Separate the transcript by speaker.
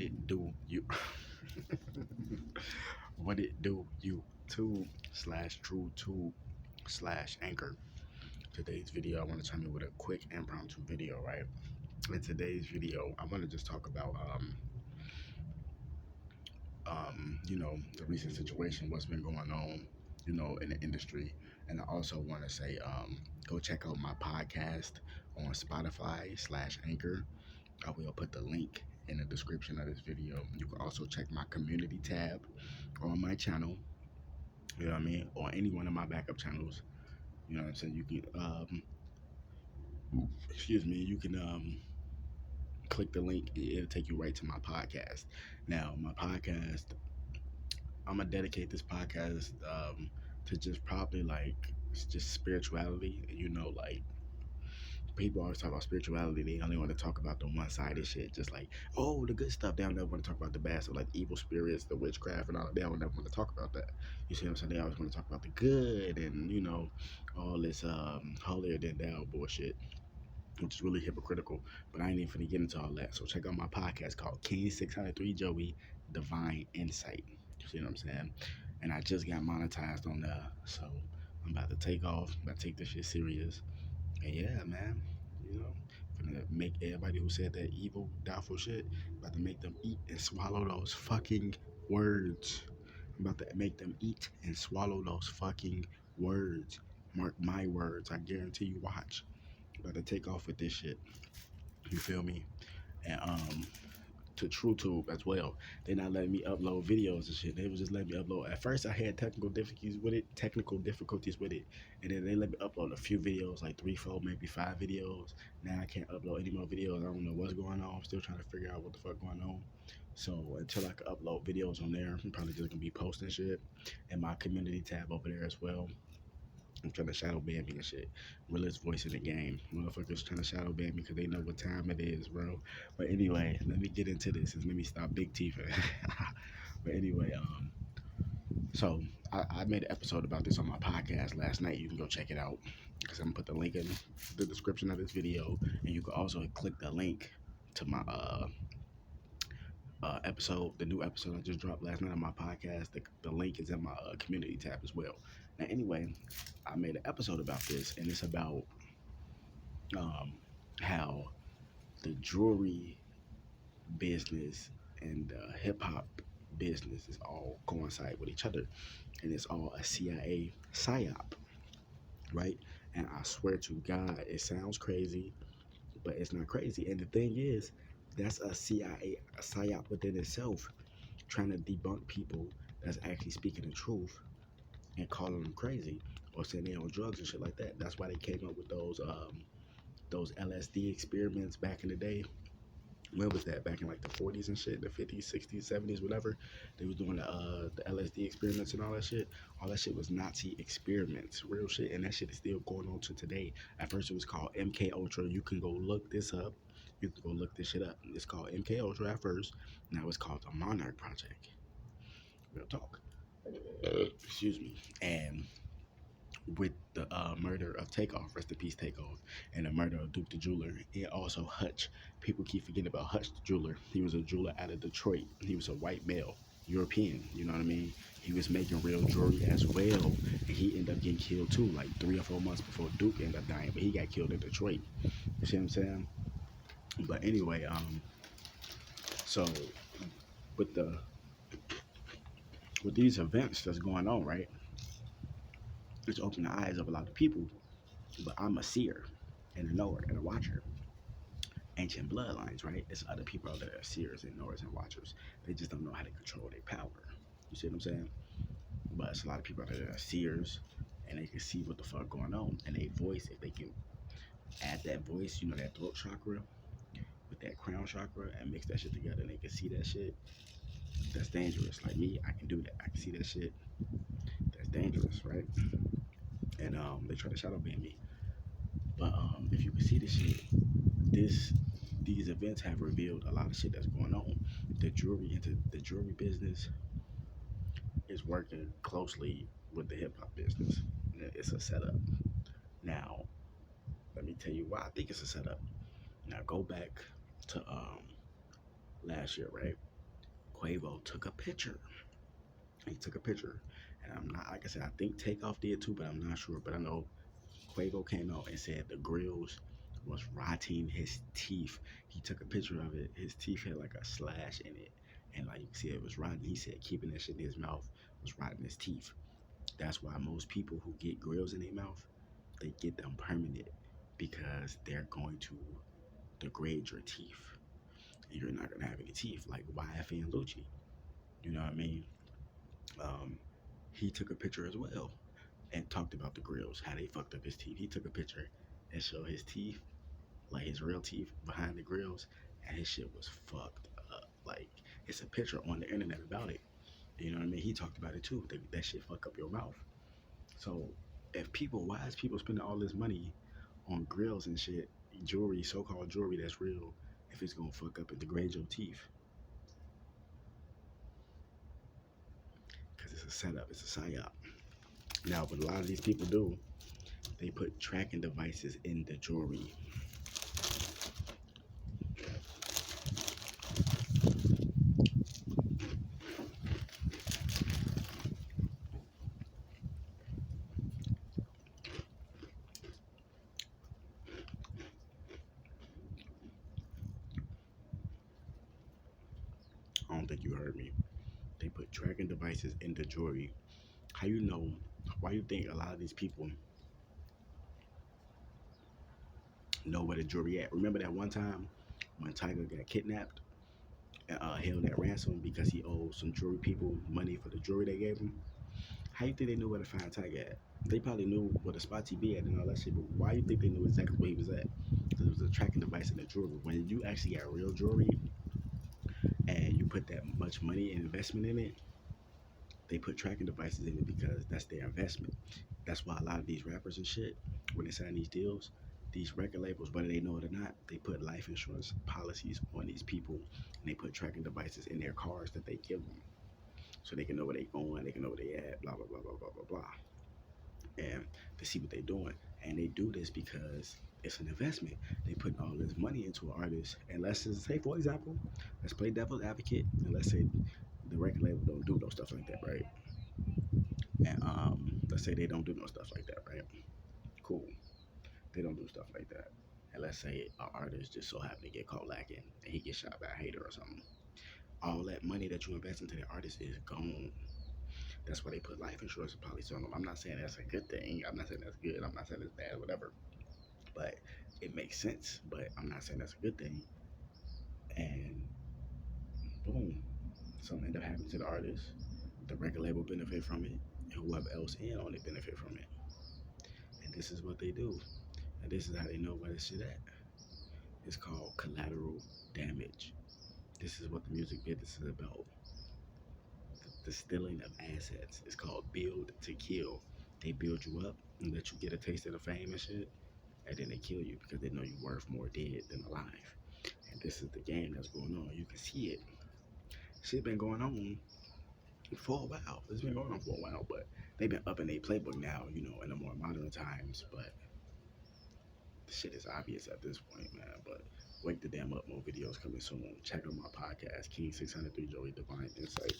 Speaker 1: What it do, you? What it do, YouTube / TrueTube / Anchor. Today's video, I want to chime in with a quick impromptu video, right? In today's video, I want to just talk about the recent situation, what's been going on, in the industry. And I also want to say, go check out my podcast on Spotify / Anchor. I will put the link in the description of this video. You can also check my community tab on my channel, you know what I mean, or any one of my backup channels. You know what I'm saying? You can, you can click the link. It'll take you right to my podcast. Now, my podcast, I'm gonna dedicate this podcast to just probably like just spirituality. Like people always talk about spirituality. They only want to talk about the one-sided shit, just like, oh, the good stuff. They don't never want to talk about the bad stuff, like evil spirits, the witchcraft, and all that. They don't never want to talk about that. You see what I'm saying? They always want to talk about the good and all this holier than thou bullshit, which is really hypocritical. But I ain't even finna get into all that. So check out my podcast called King603Joey Divine Insight. You see what I'm saying? And I just got monetized on that, so I'm about to take off. I'm about to take this shit serious. And yeah, man, gonna make everybody who said that evil, doubtful shit, about to make them eat and swallow those fucking words. I'm about to make them eat and swallow those fucking words. Mark my words. I guarantee you. Watch. I'm about to take off with this shit. You feel me? And to TrueTube as well. They're not letting me upload videos and shit. They was just letting me upload. At first, I had technical difficulties with it, and then they let me upload a few videos, like 3, 4, maybe 5 videos. Now I can't upload any more videos. I don't know what's going on. I'm still trying to figure out what the fuck going on. So until I can upload videos on there, I'm probably just gonna be posting shit in my community tab over there as well. I'm trying to shadow ban me and shit. Realest voice in the game. Motherfuckers trying to shadow ban me because they know what time it is, bro. But anyway, let me get into this. Let me stop big teeth. But anyway, so I made an episode about this on my podcast last night. You can go check it out because I'm gonna put the link in the description of this video, and you can also click the link to my episode, the new episode I just dropped last night on my podcast. The link is in my community tab as well. Now, anyway, I made an episode about this, and it's about how the jewelry business and the hip hop business is all coincide with each other, and it's all a CIA psyop, right? And I swear to God, it sounds crazy, but it's not crazy. And the thing is, that's a CIA psyop within itself, trying to debunk people that's actually speaking the truth and calling them crazy or saying they on drugs and shit like that. That's why they came up with those LSD experiments back in the day. When was that? Back in like the 40s and shit, the 50s, 60s, 70s, whatever. They was doing the LSD experiments and all that shit. All that shit was Nazi experiments, real shit, and that shit is still going on to today. At first, it was called MK Ultra. You can go look this up. You can go look this shit up. It's called MK Ultra at first. Now it's called the Monarch Project. Real talk. Excuse me. And with the murder of Takeoff, rest in peace Takeoff, and the murder of Duke the Jeweler, and also Hutch. People keep forgetting about Hutch the Jeweler. He was a jeweler out of Detroit. He was a white male, European, you know what I mean? He was making real jewelry as well, and he ended up getting killed too, like 3 or 4 months before Duke ended up dying, but he got killed in Detroit. You see what I'm saying? But anyway, so with these events that's going on, right? It's opened the eyes of a lot of people, but I'm a seer and a knower and a watcher. Ancient bloodlines, right? It's other people out there that are seers and knowers and watchers. They just don't know how to control their power. You see what I'm saying? But it's a lot of people out there that are seers and they can see what the fuck going on. And they voice, if they can add that voice, that throat chakra with that crown chakra and mix that shit together and they can see that shit, that's dangerous. Like me, I can do that. I can see that shit. That's dangerous, right? And they try to shadow ban me. But if you can see this shit, these events have revealed a lot of shit that's going on. The jewelry business is working closely with the hip hop business. It's a setup. Now, let me tell you why I think it's a setup. Now go back to last year, right? Quavo took a picture. He took a picture, and I'm not, like I said, I think Takeoff did too, but I'm not sure. But I know Quavo came out and said the grills was rotting his teeth. He took a picture of it. His teeth had like a slash in it, and like you can see it was rotten. He said keeping that shit in his mouth was rotting his teeth. That's why most people who get grills in their mouth, they get them permanent because they're going to degrade your teeth. And you're not gonna have any teeth like YF and Lucci. You know what I mean? Um, he took a picture as well and talked about the grills, how they fucked up his teeth. He took a picture and showed his teeth, like his real teeth behind the grills, and his shit was fucked up. Like it's a picture on the internet about it. You know what I mean? He talked about it too. That shit fuck up your mouth. So if people, why is people spending all this money on grills and shit, jewelry, so-called jewelry that's real, if it's gonna fuck up and degrade your teeth? Because it's a setup, it's a psyop. Now, what a lot of these people do, they put tracking devices in the jewelry. I don't think you heard me. They put tracking devices in the jewelry. How you know? Why you think a lot of these people know where the jewelry at? Remember that one time when Tiger got kidnapped and held at ransom because he owed some jewelry people money for the jewelry they gave him? How you think they knew where to find Tiger at? They probably knew where the spots he be at and all that shit, but why you think they knew exactly where he was at? Because it was a tracking device in the jewelry. When you actually got real jewelry and you put that much money and investment in it, they put tracking devices in it because that's their investment. That's why a lot of these rappers and shit, when they sign these deals, these record labels, whether they know it or not, they put life insurance policies on these people and they put tracking devices in their cars that they give them. So they can know where they going, they can know where they at, blah, blah, blah, blah, blah, blah, blah. And to see what they're doing. And they do this because it's an investment. They put all this money into an artist. And let's just say, for example, let's play devil's advocate, and let's say the record label don't do no stuff like that, right? And let's say they don't do no stuff like that, right? Cool. They don't do stuff like that. And let's say an artist just so happen to get caught lacking and he gets shot by a hater or something. All that money that you invest into the artist is gone. That's why they put life insurance policy on them. I'm not saying that's a good thing. I'm not saying that's good. I'm not saying it's bad, whatever. But it makes sense. But I'm not saying that's a good thing. And boom, something end up happening to the artist. The record label benefit from it, and whoever else in on it benefit from it. And this is what they do. And this is how they know where this shit at. It's called collateral damage. This is what the music business is about. The stealing of assets. It's called build to kill. They build you up and let you get a taste of the fame and shit, and then they kill you because they know you're worth more dead than alive. And this is the game that's going on. You can see it. Shit been going on for a while. It's been going on for a while, but they've been upping their playbook now, in the more modern times. But the shit is obvious at this point, man. But wake the damn up, more videos coming soon. Check out my podcast, King603Joey Divine Insight.